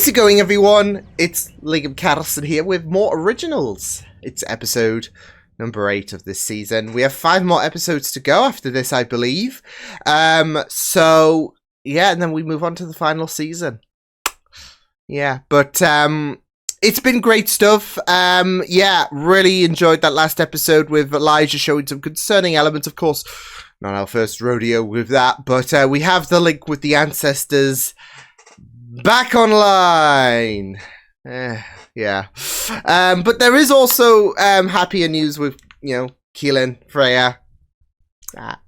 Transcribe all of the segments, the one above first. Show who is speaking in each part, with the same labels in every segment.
Speaker 1: How's it going, everyone? It's Liam Carlson here with more originals. It's episode number 8 of this season. We have 5 more episodes to go after this, I believe. So, yeah, and then we move on to the final season. Yeah, but it's been great stuff. Yeah, really enjoyed that last episode with Elijah showing some concerning elements, of course. Not our first rodeo with that, but we have the link with the ancestors back online. Yeah. But there is also happier news with, you know, Keelan, Freya.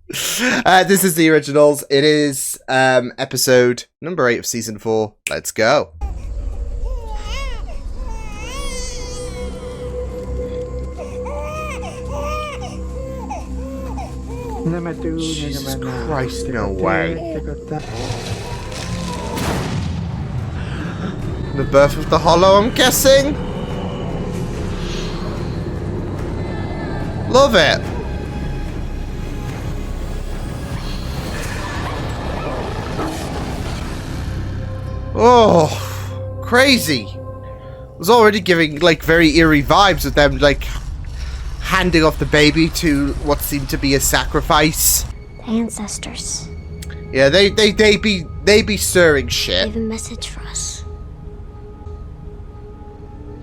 Speaker 1: This is the originals. It is episode number 8 of season 4. Let's go. Jesus Christ, no way. The birth of the Hollow, I'm guessing? Love it. Oh, crazy. I was already giving, like, very eerie vibes with them, like, handing off the baby to what seemed to be a sacrifice.
Speaker 2: The ancestors.
Speaker 1: Yeah, they be stirring shit.
Speaker 2: They have a message for us.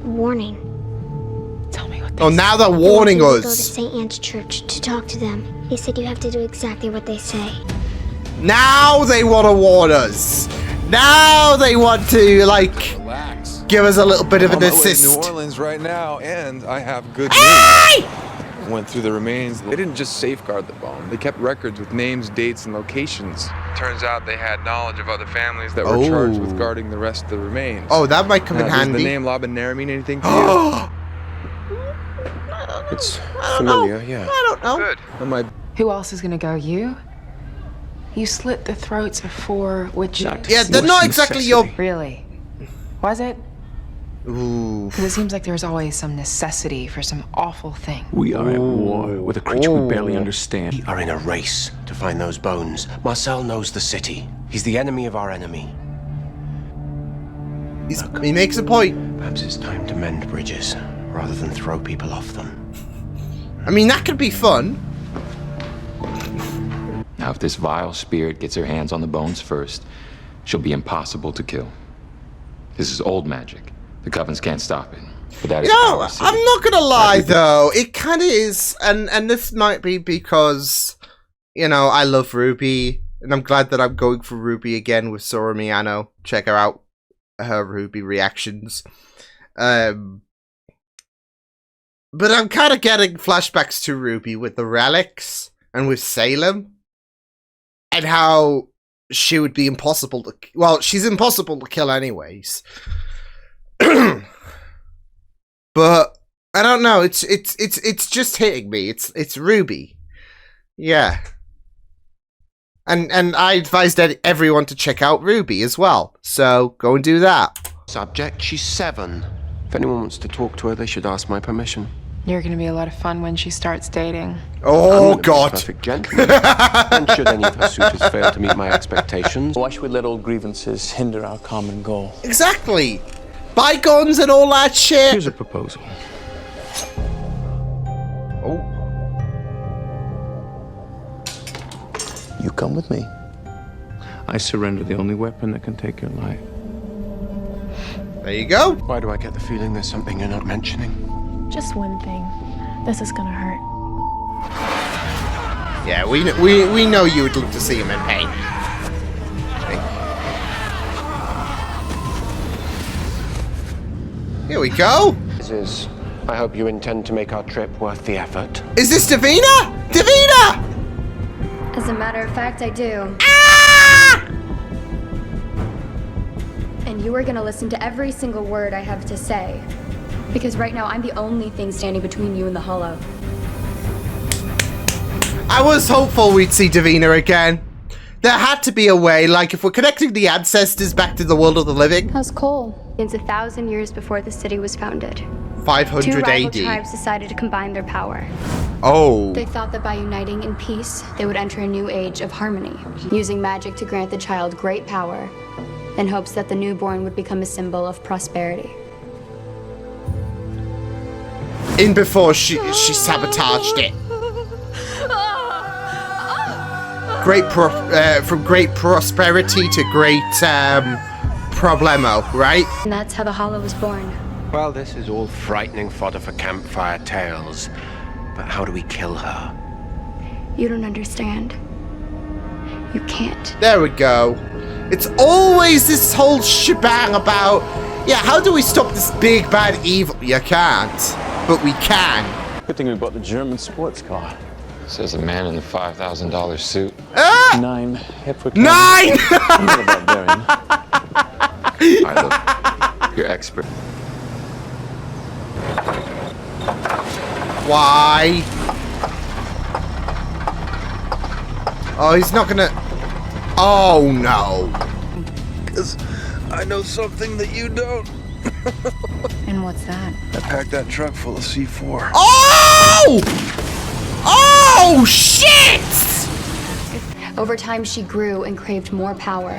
Speaker 2: A warning.
Speaker 3: Tell me what
Speaker 1: Oh, now they're warning
Speaker 2: I want you to go to
Speaker 1: us.
Speaker 2: St. Anne's Church to talk to them. They said you have to do exactly what they say.
Speaker 1: Now they want to warn us. Now they want to, like,
Speaker 4: relax.
Speaker 1: Give us a little bit of an
Speaker 4: I'm on my way to
Speaker 1: assist.
Speaker 4: New Orleans right now, and I have good news.
Speaker 1: Hey!
Speaker 4: Went through the remains. They didn't just safeguard the bone. They kept records with names, dates, and locations. Turns out they had knowledge of other families that were charged with guarding the rest of the remains.
Speaker 1: Oh, that might come in handy.
Speaker 4: Does the name Labanera mean anything to you?
Speaker 5: It's familiar, yeah.
Speaker 1: I don't know.
Speaker 4: Good. On my
Speaker 3: Who else is gonna go? You? You slit the throats of 4 witches.
Speaker 1: Yeah, they're not exactly your...
Speaker 3: Really? Was it?
Speaker 1: Ooh.
Speaker 3: Because it seems like there's always some necessity for some awful thing.
Speaker 5: We are at war with a creature we barely understand. We are in a race to find those bones. Marcel knows the city. He's the enemy of our enemy.
Speaker 1: He makes a point.
Speaker 5: Perhaps it's time to mend bridges rather than throw people off them.
Speaker 1: I mean, that could be fun.
Speaker 6: Now, if this vile spirit gets her hands on the bones first, she'll be impossible to kill. This is old magic. The Covens can't stop it. But that is
Speaker 1: No,
Speaker 6: our city.
Speaker 1: I'm not gonna lie though. It kind of is, and this might be because, you know, I love Ruby, and I'm glad that I'm going for Ruby again with Sora Miano. Check her out, her Ruby reactions. But I'm kind of getting flashbacks to Ruby with the relics and with Salem, and how she would be impossible to. Well, she's impossible to kill anyways. But I don't know. It's just hitting me. It's Ruby, yeah. And I advised everyone to check out Ruby as well. So go and do that.
Speaker 5: Subject, she's 7. If anyone wants to talk to her, they should ask my permission.
Speaker 3: You're gonna be a lot of fun when she starts dating.
Speaker 1: Oh
Speaker 5: I'm
Speaker 1: God!
Speaker 5: a perfect gentleman. And should any of her suitors fail to meet my expectations,
Speaker 7: Why should we let old grievances hinder our common goal?
Speaker 1: Exactly. Bygones and all that shit.
Speaker 5: here's a proposal.
Speaker 1: Oh.
Speaker 7: You come with me.
Speaker 5: I surrender the only weapon that can take your life.
Speaker 1: There you go.
Speaker 5: Why do I get the feeling there's something you're not mentioning?
Speaker 8: Just one thing. This is gonna hurt.
Speaker 1: Yeah, we know you would love to see him in pain. Here we go.
Speaker 5: I hope you intend to make our trip worth the effort.
Speaker 1: Is this Davina? Davina!
Speaker 9: As a matter of fact, I do.
Speaker 1: Ah!
Speaker 9: And you are gonna listen to every single word I have to say. Because right now, I'm the only thing standing between you and the Hollow.
Speaker 1: I was hopeful we'd see Davina again. There had to be a way, like if we're connecting the ancestors back to the world of the living.
Speaker 9: How's Cole? It's 1,000 years before the city was founded.
Speaker 1: 500
Speaker 9: Two rival
Speaker 1: AD.
Speaker 9: tribes decided to combine their power.
Speaker 1: Oh.
Speaker 9: They thought that by uniting in peace, they would enter a new age of harmony, using magic to grant the child great power in hopes that the newborn would become a symbol of prosperity.
Speaker 1: In before she sabotaged it. From great prosperity to great problemo, right?
Speaker 9: And that's how the Hollow was born.
Speaker 5: Well, this is all frightening fodder for campfire tales. But how do we kill her?
Speaker 9: You don't understand. You can't.
Speaker 1: There we go. It's always this whole shebang about, yeah, how do we stop this big bad evil? You can't, but we can.
Speaker 7: Good thing we bought the German sports car.
Speaker 6: Says a man in the $5,000 suit.
Speaker 7: 9. Hip for
Speaker 1: 9!
Speaker 7: I'm not a barbarian.
Speaker 6: All right, look, you're expert.
Speaker 1: Why? Oh, he's not gonna... Oh, no.
Speaker 4: Because I know something that you don't.
Speaker 3: And what's that?
Speaker 4: I packed that truck full of C4.
Speaker 1: Oh! Oh, shit!
Speaker 9: Over time, she grew and craved more power.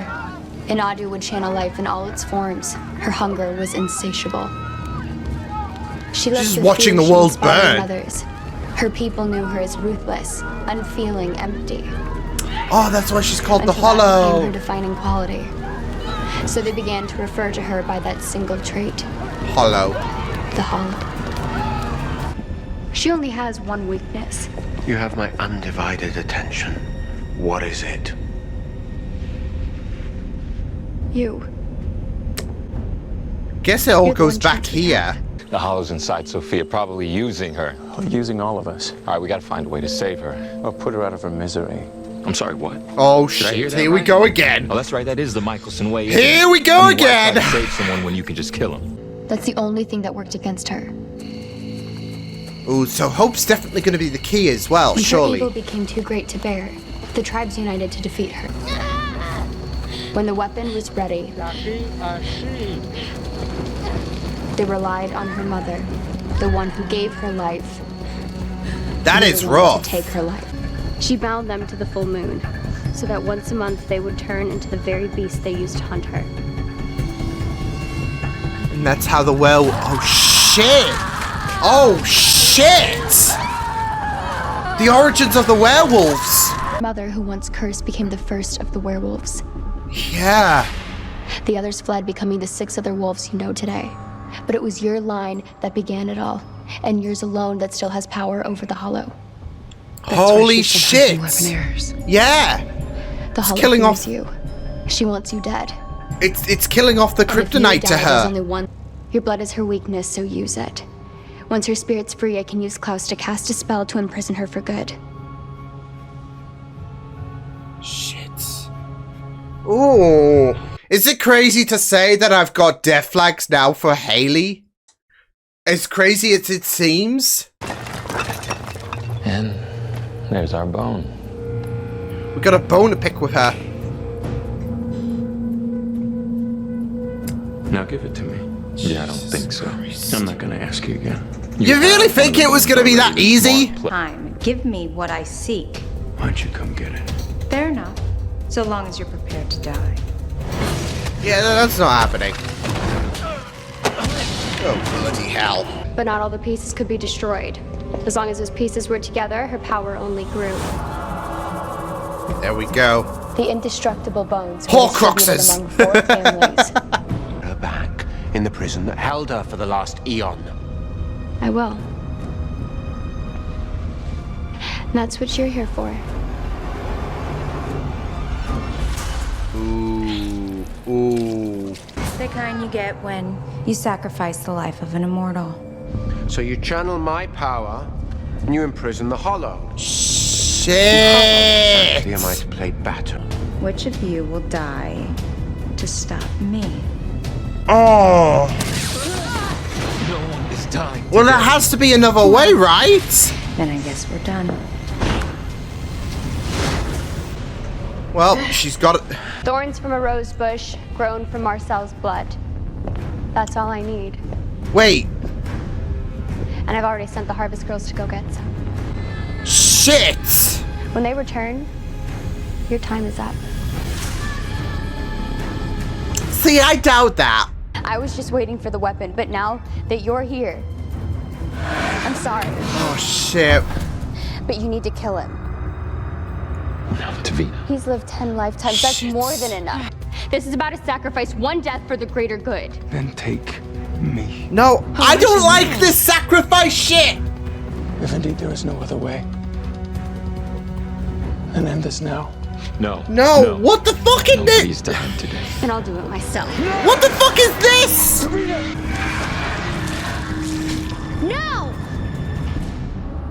Speaker 9: Inadu would channel life in all its forms. Her hunger was insatiable. She left
Speaker 1: She's
Speaker 9: with
Speaker 1: watching
Speaker 9: fear
Speaker 1: the
Speaker 9: she
Speaker 1: world
Speaker 9: inspired
Speaker 1: burn.
Speaker 9: Others. Her people knew her as ruthless, unfeeling, empty.
Speaker 1: Oh, that's why she's called the
Speaker 9: Until that became
Speaker 1: Hollow.
Speaker 9: her defining quality. So they began to refer to her by that single trait,
Speaker 1: Hollow.
Speaker 9: the Hollow. She only has one weakness.
Speaker 5: You have my undivided attention. What is it?
Speaker 9: You.
Speaker 1: Guess it all
Speaker 9: You're the
Speaker 1: goes
Speaker 9: one
Speaker 1: back
Speaker 9: changing
Speaker 1: here.
Speaker 6: The Hollow's inside Sophia, probably using her.
Speaker 7: Using all of us.
Speaker 6: All right, we gotta find a way to save her.
Speaker 7: Or put her out of her misery.
Speaker 6: I'm sorry, what?
Speaker 1: Oh,
Speaker 6: Did I hear
Speaker 1: shit.
Speaker 6: that
Speaker 1: Here we
Speaker 6: right?
Speaker 1: go again.
Speaker 6: Oh, that's right, that is the Michelson way. isn't
Speaker 1: Here
Speaker 6: it?
Speaker 1: we go
Speaker 6: I mean, why
Speaker 1: again.
Speaker 6: try to save someone when you can just kill him?
Speaker 9: That's the only thing that worked against her.
Speaker 1: Ooh, so Hope's definitely going to be the key as well,
Speaker 9: When
Speaker 1: surely.
Speaker 9: her evil became too great to bear, the tribes united to defeat her. When the weapon was ready, they relied on her mother, the one who gave her life.
Speaker 1: That
Speaker 9: and
Speaker 1: is
Speaker 9: the one
Speaker 1: rough.
Speaker 9: To take her life. She bound them to the full moon, so that once a month they would turn into the very beast they used to hunt her.
Speaker 1: And that's how the well... Oh, shit. Oh, shit. The origins of the werewolves.
Speaker 9: Mother, who once cursed, became the first of the werewolves.
Speaker 1: Yeah.
Speaker 9: The others fled, becoming the 6 other wolves you know today. But it was your line that began it all, and yours alone that still has power over the Hollow.
Speaker 1: Holy shit. Yeah.
Speaker 9: The Hollow
Speaker 1: killing
Speaker 9: fears
Speaker 1: off-
Speaker 9: you. She wants you dead.
Speaker 1: It's killing off the
Speaker 9: And if you
Speaker 1: kryptonite to
Speaker 9: die, there's
Speaker 1: her.
Speaker 9: only one. Your blood is her weakness, so use it. Once her spirit's free, I can use Klaus to cast a spell to imprison her for good.
Speaker 1: Shit. Ooh. Is it crazy to say that I've got death flags now for Haley? As crazy as it seems?
Speaker 6: And there's our bone.
Speaker 1: We got a bone to pick with her.
Speaker 7: Now give it to me.
Speaker 6: Yeah, I don't think so.
Speaker 7: I'm not gonna ask you again.
Speaker 1: You really think it was gonna be that easy?
Speaker 10: Time. Give me what I seek.
Speaker 7: Why don't you come get it?
Speaker 10: Fair enough. So long as you're prepared to die.
Speaker 1: Yeah, that's not happening. Oh, bloody hell.
Speaker 9: But not all the pieces could be destroyed. As long as those pieces were together, her power only grew.
Speaker 1: There we go.
Speaker 9: The indestructible bones were
Speaker 1: Horcruxes!
Speaker 9: distributed among 4 families.
Speaker 5: Her back in the prison that held her for the last eon.
Speaker 9: I will. And that's what you're here for.
Speaker 1: Ooh. Ooh.
Speaker 10: The kind you get when you sacrifice the life of an immortal.
Speaker 5: So you channel my power, and you imprison the Hollow.
Speaker 1: Shit!
Speaker 5: Sophia might play battle.
Speaker 10: Which of you will die to stop me?
Speaker 1: Oh.
Speaker 6: No one is dying.
Speaker 1: Well, there has to be another way, right?
Speaker 10: Then I guess we're done.
Speaker 1: Well, she's got it.
Speaker 9: Thorns from a rose bush, grown from Marcel's blood. That's all I need.
Speaker 1: Wait.
Speaker 9: And I've already sent the Harvest Girls to go get some.
Speaker 1: Shit!
Speaker 9: When they return, your time is up.
Speaker 1: See, I doubt that.
Speaker 9: I was just waiting for the weapon, but now that you're here, I'm sorry.
Speaker 1: Oh, shit.
Speaker 9: But you need to kill him.
Speaker 6: Davina.
Speaker 9: He's lived 10 lifetimes. That's more than enough. This is about to sacrifice one death for the greater good.
Speaker 7: Then take me.
Speaker 1: No, I don't like this sacrifice shit.
Speaker 7: If indeed there is no other way, then end this now.
Speaker 6: No.
Speaker 1: No, what the fuck is this?
Speaker 6: Nobody's dying today.
Speaker 9: And I'll do it myself.
Speaker 1: What the fuck is this?
Speaker 2: No!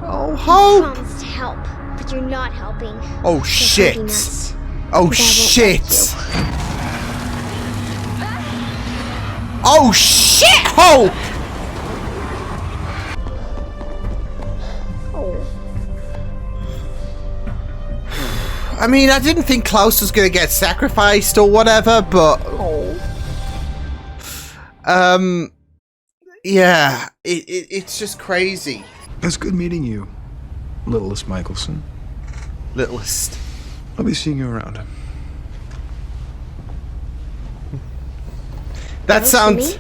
Speaker 1: Oh,
Speaker 2: You
Speaker 1: Hope.
Speaker 2: promised to help, but you're not helping.
Speaker 1: Oh,
Speaker 2: You're
Speaker 1: shit.
Speaker 2: helping us.
Speaker 1: Oh,
Speaker 2: And I won't
Speaker 1: shit.
Speaker 2: let
Speaker 1: Oh, shit, Hope. I mean, I didn't think Klaus was gonna get sacrificed or whatever, but yeah, it's just crazy.
Speaker 11: It's good meeting you, Littlest Michelson.
Speaker 1: Littlest.
Speaker 11: I'll be seeing you around.
Speaker 1: That sounds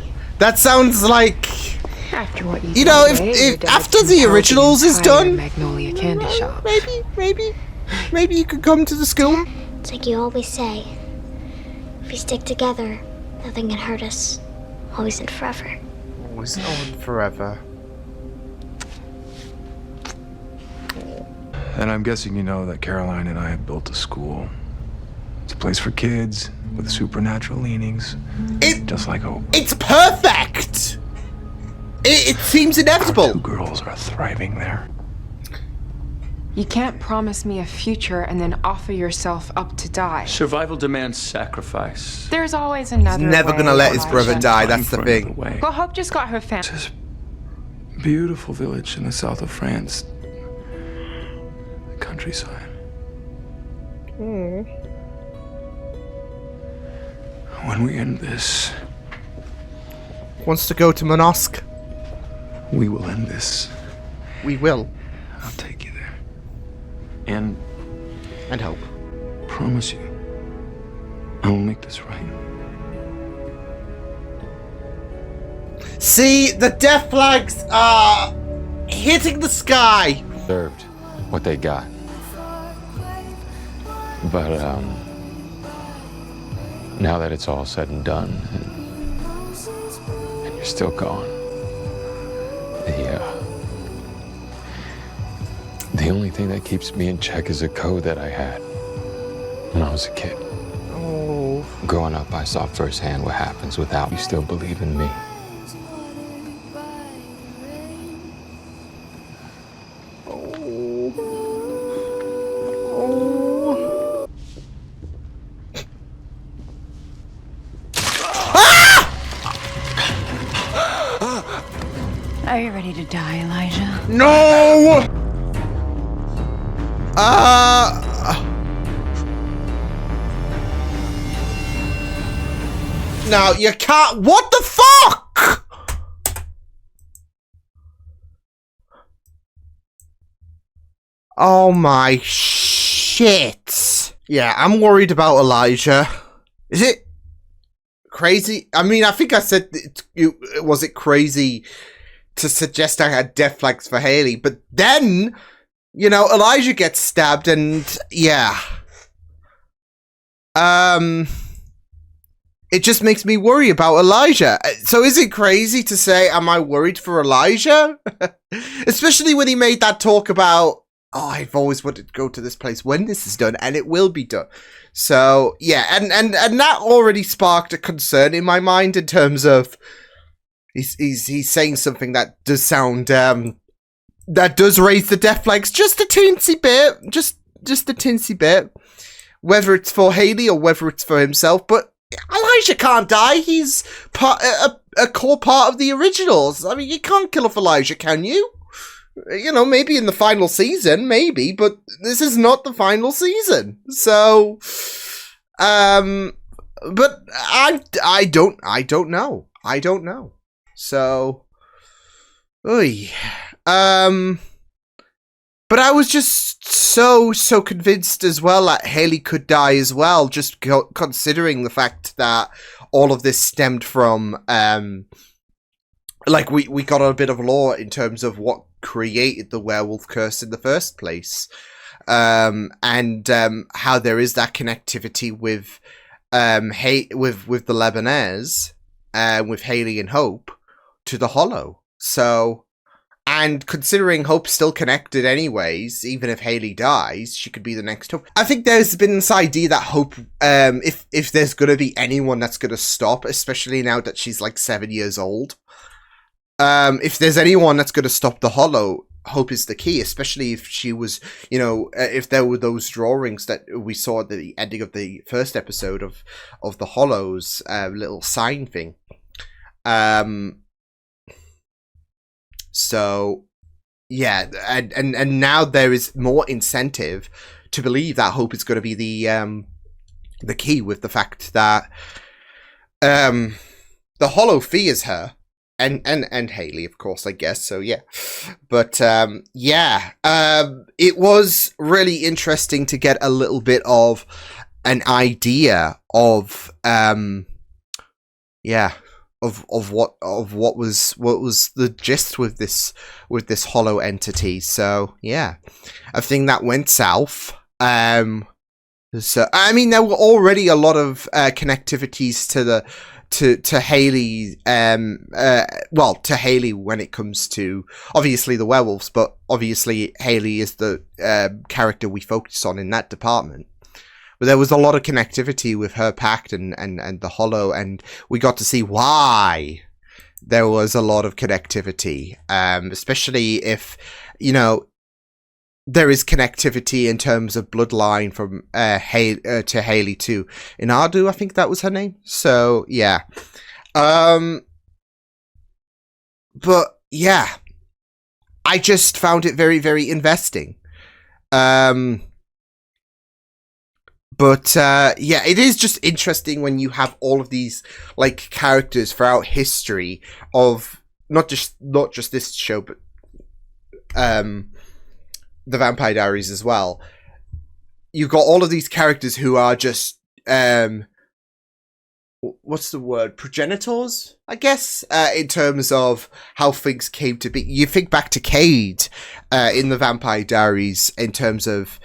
Speaker 1: like,
Speaker 3: After what
Speaker 1: you know, if after the originals is done,
Speaker 3: Magnolia candy shop.
Speaker 1: maybe you could come to the school.
Speaker 2: It's like you always say. If we stick together, nothing can hurt us. Always and forever.
Speaker 1: Always on forever.
Speaker 11: And I'm guessing you know that Caroline and I have built a school. It's a place for kids with supernatural leanings, just like Hope.
Speaker 1: It's perfect. It seems inevitable.
Speaker 11: Our 2 girls are thriving there.
Speaker 3: You can't promise me a future and then offer yourself up to die.
Speaker 7: Survival demands sacrifice.
Speaker 3: There's always another
Speaker 1: He's never
Speaker 3: way,
Speaker 1: gonna let his
Speaker 3: Elijah.
Speaker 1: brother die, that's the thing.
Speaker 3: Well, Hope just got her family.
Speaker 11: This beautiful village in the south of France. The countryside. When we end this,
Speaker 1: Wants to go to Monosque.
Speaker 11: we will end this.
Speaker 1: We will.
Speaker 11: I'll take you there.
Speaker 7: And
Speaker 1: And Hope.
Speaker 11: Promise you, I will make this right.
Speaker 1: See, the death flags are hitting the sky.
Speaker 6: Deserved what they got. But, now that it's all said and done, and you're still gone, the only thing that keeps me in check is a code that I had when I was a kid.
Speaker 1: Oh.
Speaker 6: Growing up, I saw firsthand what happens without you still believe in me.
Speaker 10: Are you ready to die, Elijah?
Speaker 1: No! Now, you can't. What the fuck? Oh my shit. Yeah, I'm worried about Elijah. Is it crazy? I mean, I think I said, was it crazy to suggest I had death flags for Haley? But then, you know, Elijah gets stabbed and, yeah. It just makes me worry about Elijah. So is it crazy to say, am I worried for Elijah? Especially when he made that talk about, oh, I've always wanted to go to this place when this is done, and it will be done. So, yeah, and that already sparked a concern in my mind in terms of he's saying something that does sound, that does raise the death flags just a teensy bit, just a teensy bit, whether it's for Haley or whether it's for himself, but Elijah can't die. He's a core part of the originals. I mean, you can't kill off Elijah, can you? You know, maybe in the final season, maybe, but this is not the final season. So, but I don't know. So, oy. But I was just so convinced as well that Haley could die as well, just considering the fact that all of this stemmed from, like, we got a bit of lore in terms of what created the werewolf curse in the first place. And how there is that connectivity with with the Lebanese, with Haley and Hope, to the Hollow. So, and considering Hope's still connected anyways, even if Haley dies, she could be the next Hope. I think there's been this idea that Hope, if there's gonna be anyone that's gonna stop, especially now that she's like 7 years old, if there's anyone that's gonna stop the Hollow, Hope is the key, especially if she was, you know, if there were those drawings that we saw at the ending of the first episode of the Hollow's little sign thing. So yeah, and now there is more incentive to believe that Hope is going to be the key, with the fact that the Hollow fears her. And Haley, of course, I guess. So yeah, but yeah, it was really interesting to get a little bit of an idea of yeah, of what was the gist with this Hollow entity. So yeah, a thing that went south. So I mean, there were already a lot of connectivities to the. To Haley, well, to Haley when it comes to obviously the werewolves, but obviously Haley is the character we focus on in that department. But there was a lot of connectivity with her pact and the Hollow, and we got to see why there was a lot of connectivity, especially if, you know, there is connectivity in terms of bloodline from to Haley to Inadu, I think that was her name. So yeah, but yeah, I just found it very, very investing. But yeah, it is just interesting when you have all of these like characters throughout history of not just this show, but the Vampire Diaries as well. You've got all of these characters who are just what's the word, progenitors, I guess, in terms of how things came to be. You think back to Cade in the Vampire Diaries in terms of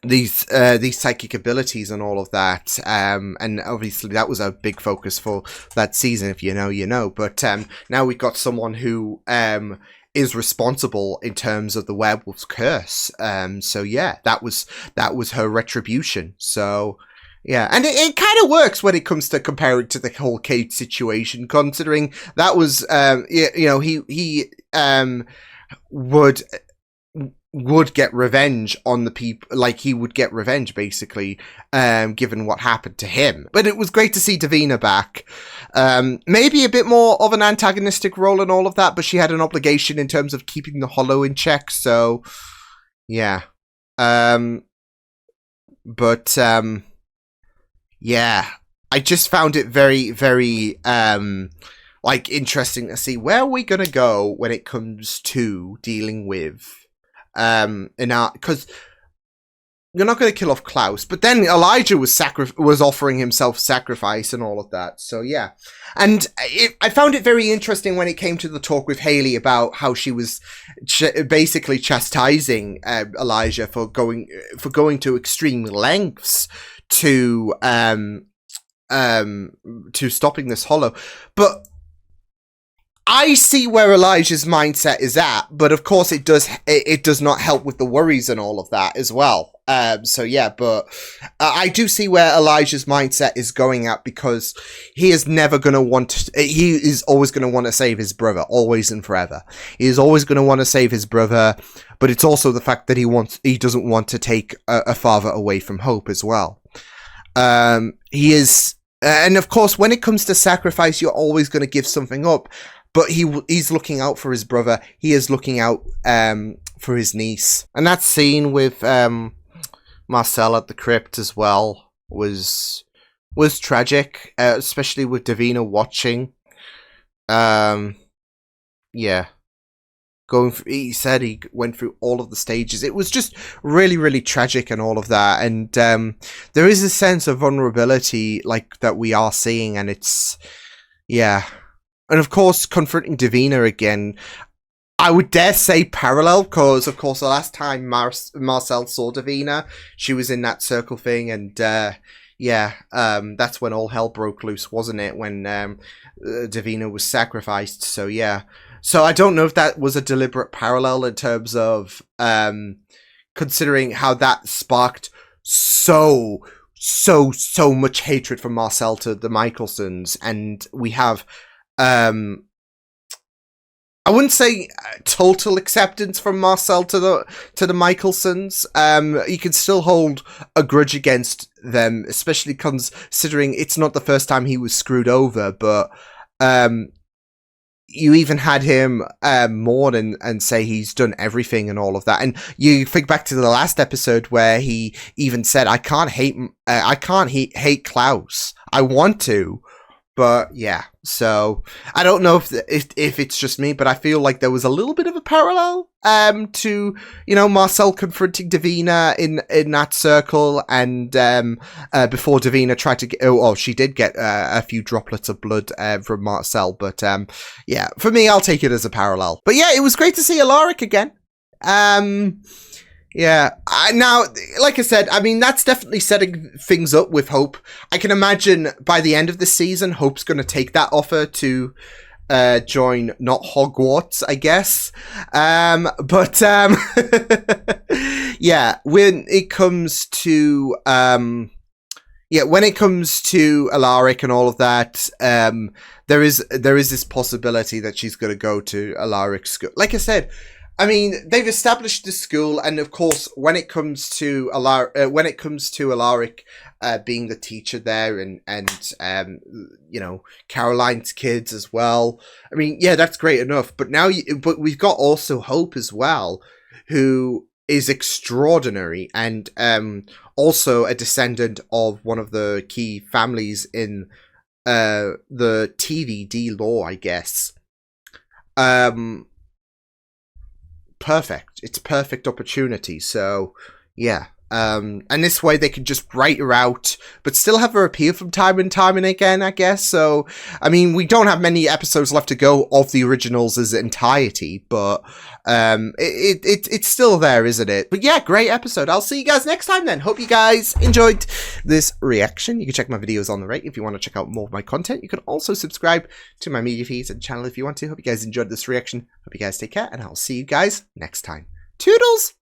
Speaker 1: these psychic abilities and all of that, and obviously that was a big focus for that season. If you know, you know. But now we've got someone who is responsible in terms of the werewolf's curse. So yeah, that was her retribution. So yeah, and it kind of works when it comes to comparing to the whole Cade situation, considering that was you know, he would get revenge on the people, like he would get revenge basically, given what happened to him. But it was great to see Davina back. Maybe a bit more of an antagonistic role and all of that, but she had an obligation in terms of keeping the Hollow in check. So yeah, but yeah, I just found it very, very like interesting to see where are we gonna go when it comes to dealing with because you're not going to kill off Klaus, but then Elijah was offering himself sacrifice and all of that. So yeah, and I found it very interesting when it came to the talk with Haley about how she was basically chastising Elijah for going to extreme lengths to stopping this Hollow, but I see where Elijah's mindset is at, but of course it does not help with the worries and all of that as well. So yeah, but I do see where Elijah's mindset is going at, because he is never going to want he is always going to want to save his brother, always and forever. He is always going to want to save his brother, but it's also the fact that he doesn't want to take a father away from Hope as well. He is, and of course when it comes to sacrifice, you're always going to give something up. But he's looking out for his brother. He is looking out for his niece. And that scene with Marcel at the crypt as well was tragic, especially with Davina watching. Yeah. he said he went through all of the stages. It was just really, really tragic and all of that. And there is a sense of vulnerability like that we are seeing, and it's, yeah. And of course, confronting Davina again, I would dare say parallel, because of course the last time Marcel saw Davina, she was in that circle thing, and yeah, that's when all hell broke loose, wasn't it? When Davina was sacrificed. So yeah. So I don't know if that was a deliberate parallel in terms of considering how that sparked so much hatred from Marcel to the Michelsons, and we have I wouldn't say total acceptance from Marcel to the Michelsons. You can still hold a grudge against them, especially considering it's not the first time he was screwed over, but you even had him mourn and say he's done everything and all of that. And you think back to the last episode where he even said, I can't hate Klaus. I want to, but yeah. So I don't know if it's just me, but I feel like there was a little bit of a parallel to, you know, Marcel confronting Davina in that circle, and before Davina tried to get, she did get a few droplets of blood from Marcel, but yeah, for me, I'll take it as a parallel. But yeah, it was great to see Alaric again. Yeah, now, like I said, I mean, that's definitely setting things up with Hope. I can imagine by the end of the season, Hope's going to take that offer to join, not Hogwarts, I guess. But yeah, when it comes to Alaric and all of that, there is this possibility that she's going to go to Alaric's school. Like I said, I mean, they've established the school, and of course, when it comes to Alaric being the teacher there, and you know, Caroline's kids as well. I mean, yeah, that's great enough. But now, but we've got also Hope as well, who is extraordinary, and also a descendant of one of the key families in the TVD lore, I guess. Perfect. It's a perfect opportunity. So yeah, and this way they can just write her out, but still have her appear from time and time and again, I guess. So I mean, we don't have many episodes left to go of the originals as entirety, but it's still there, isn't it? But yeah, great episode. I'll see you guys next time then. Hope you guys enjoyed this reaction. You can check my videos on the right if you want to check out more of my content. You can also subscribe to my media feeds and channel if you want to. Hope you guys enjoyed this reaction. Hope you guys take care, and I'll see you guys next time. Toodles!